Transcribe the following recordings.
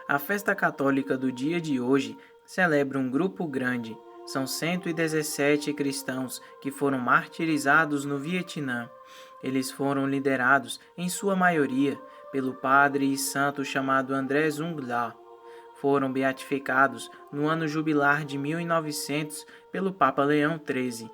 A festa católica do dia de hoje celebra um grupo grande. São 117 cristãos que foram martirizados no Vietnã. Eles foram liderados, em sua maioria, pelo padre e santo chamado André Dung La. Foram beatificados no ano jubilar de 1900 pelo Papa Leão XIII.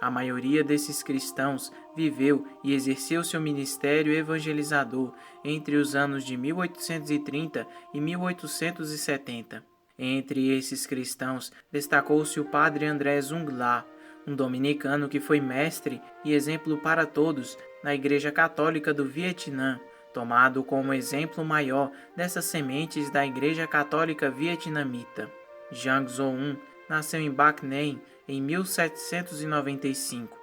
A maioria desses cristãos viveu e exerceu seu ministério evangelizador entre os anos de 1830 e 1870. Entre esses cristãos, destacou-se o padre André Dung La, um dominicano que foi mestre e exemplo para todos na Igreja Católica do Vietnã, tomado como exemplo maior dessas sementes da Igreja Católica Vietnamita. Giang Zo-un nasceu em Bac Ninh em 1795.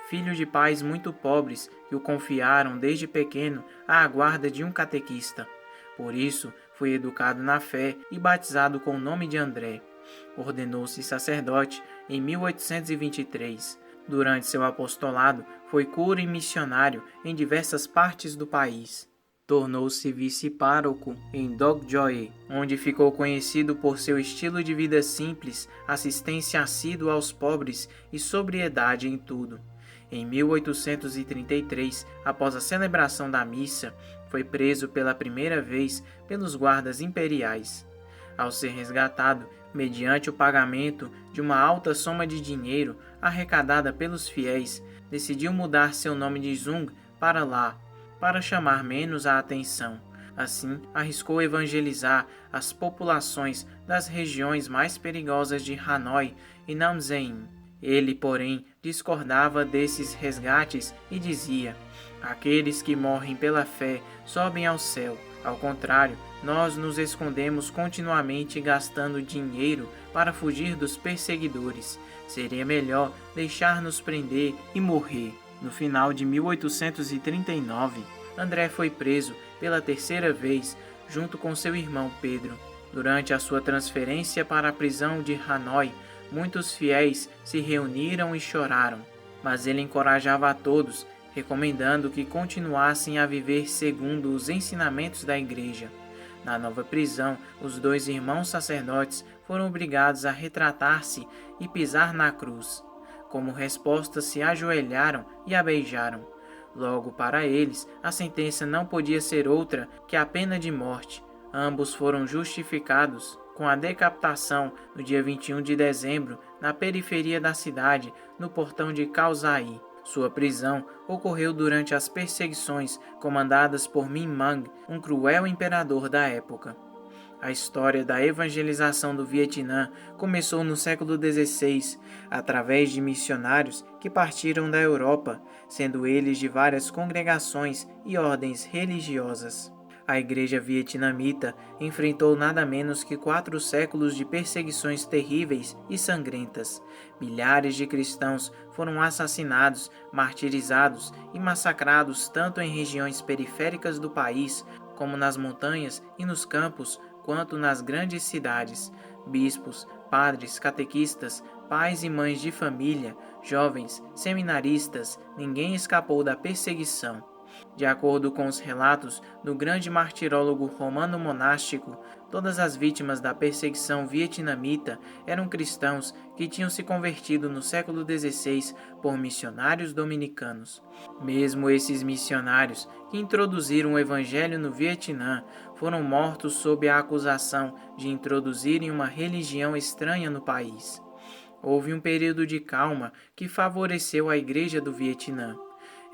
Filho de pais muito pobres que o confiaram desde pequeno à guarda de um catequista. Por isso, foi educado na fé e batizado com o nome de André. Ordenou-se sacerdote em 1823. Durante seu apostolado, foi cura e missionário em diversas partes do país. Tornou-se vice-pároco em Dok Joe, onde ficou conhecido por seu estilo de vida simples, assistência assídua aos pobres e sobriedade em tudo. Em 1833, após a celebração da missa, foi preso pela primeira vez pelos guardas imperiais. Ao ser resgatado, mediante o pagamento de uma alta soma de dinheiro arrecadada pelos fiéis, decidiu mudar seu nome de Zung para La, para chamar menos a atenção. Assim, arriscou evangelizar as populações das regiões mais perigosas de Hanoi e Nam Dinh. Ele, porém, discordava desses resgates e dizia: aqueles que morrem pela fé sobem ao céu. Ao contrário, nós nos escondemos continuamente gastando dinheiro para fugir dos perseguidores. Seria melhor deixar-nos prender e morrer. No final de 1839, André foi preso pela terceira vez, junto com seu irmão Pedro. Durante a sua transferência para a prisão de Hanoi, muitos fiéis se reuniram e choraram, mas ele encorajava a todos, recomendando que continuassem a viver segundo os ensinamentos da Igreja. Na nova prisão, os dois irmãos sacerdotes foram obrigados a retratar-se e pisar na cruz. Como resposta, se ajoelharam e a beijaram. Logo, para eles, a sentença não podia ser outra que a pena de morte. Ambos foram justificados com a decapitação no dia 21 de dezembro, na periferia da cidade, no portão de Kaohsiung. Sua prisão ocorreu durante as perseguições comandadas por Minh Mang, um cruel imperador da época. A história da evangelização do Vietnã começou no século XVI, através de missionários que partiram da Europa, sendo eles de várias congregações e ordens religiosas. A Igreja Vietnamita enfrentou nada menos que 4 séculos de perseguições terríveis e sangrentas. Milhares de cristãos foram assassinados, martirizados e massacrados tanto em regiões periféricas do país, como nas montanhas e nos campos, quanto nas grandes cidades. Bispos, padres, catequistas, pais e mães de família, jovens, seminaristas, ninguém escapou da perseguição. De acordo com os relatos do grande martirólogo romano monástico, todas as vítimas da perseguição vietnamita eram cristãos que tinham se convertido no século XVI por missionários dominicanos. Mesmo esses missionários que introduziram o evangelho no Vietnã foram mortos sob a acusação de introduzirem uma religião estranha no país. Houve um período de calma que favoreceu a Igreja do Vietnã.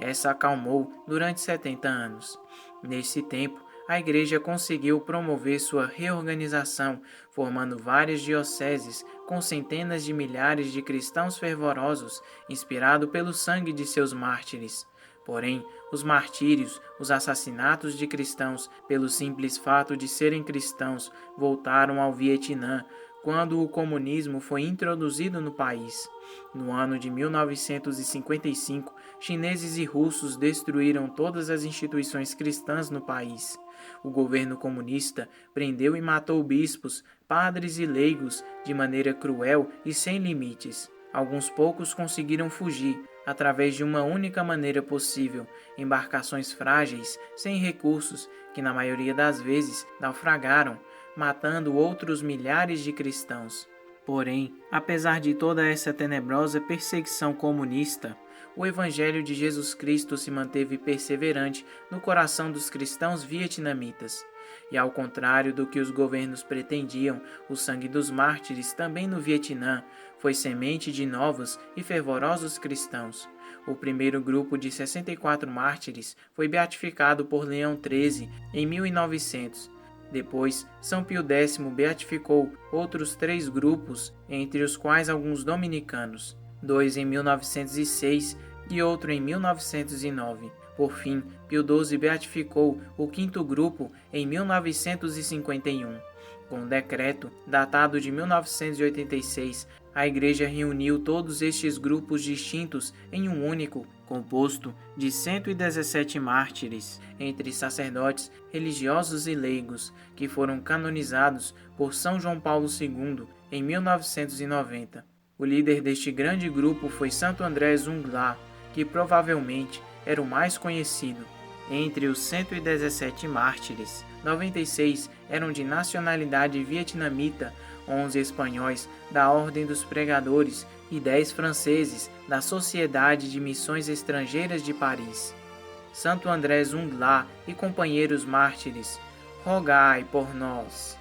Essa acalmou durante 70 anos. Nesse tempo, a Igreja conseguiu promover sua reorganização, formando várias dioceses com centenas de milhares de cristãos fervorosos, inspirado pelo sangue de seus mártires. Porém, os martírios, os assassinatos de cristãos, pelo simples fato de serem cristãos, voltaram ao Vietnã, quando o comunismo foi introduzido no país. No ano de 1955, chineses e russos destruíram todas as instituições cristãs no país. O governo comunista prendeu e matou bispos, padres e leigos de maneira cruel e sem limites. Alguns poucos conseguiram fugir, através de uma única maneira possível, embarcações frágeis, sem recursos, que na maioria das vezes naufragaram. matando outros milhares de cristãos. Porém, apesar de toda essa tenebrosa perseguição comunista, o Evangelho de Jesus Cristo se manteve perseverante no coração dos cristãos vietnamitas. E ao contrário do que os governos pretendiam, o sangue dos mártires também no Vietnã foi semente de novos e fervorosos cristãos. O primeiro grupo de 64 mártires foi beatificado por Leão XIII em 1900. Depois, São Pio X beatificou outros 3 grupos, entre os quais alguns dominicanos, 2 em 1906 e outro em 1909. Por fim, Pio XII beatificou o 5º grupo em 1951. Com um decreto datado de 1986, a Igreja reuniu todos estes grupos distintos em um único, composto de 117 mártires, entre sacerdotes, religiosos e leigos, que foram canonizados por São João Paulo II em 1990. O líder deste grande grupo foi Santo André Zungla, que provavelmente era o mais conhecido. Entre os 117 mártires, 96 eram de nacionalidade vietnamita, 11 espanhóis da Ordem dos Pregadores e 10 franceses da Sociedade de Missões Estrangeiras de Paris. Santo André Zungla e companheiros mártires, rogai por nós.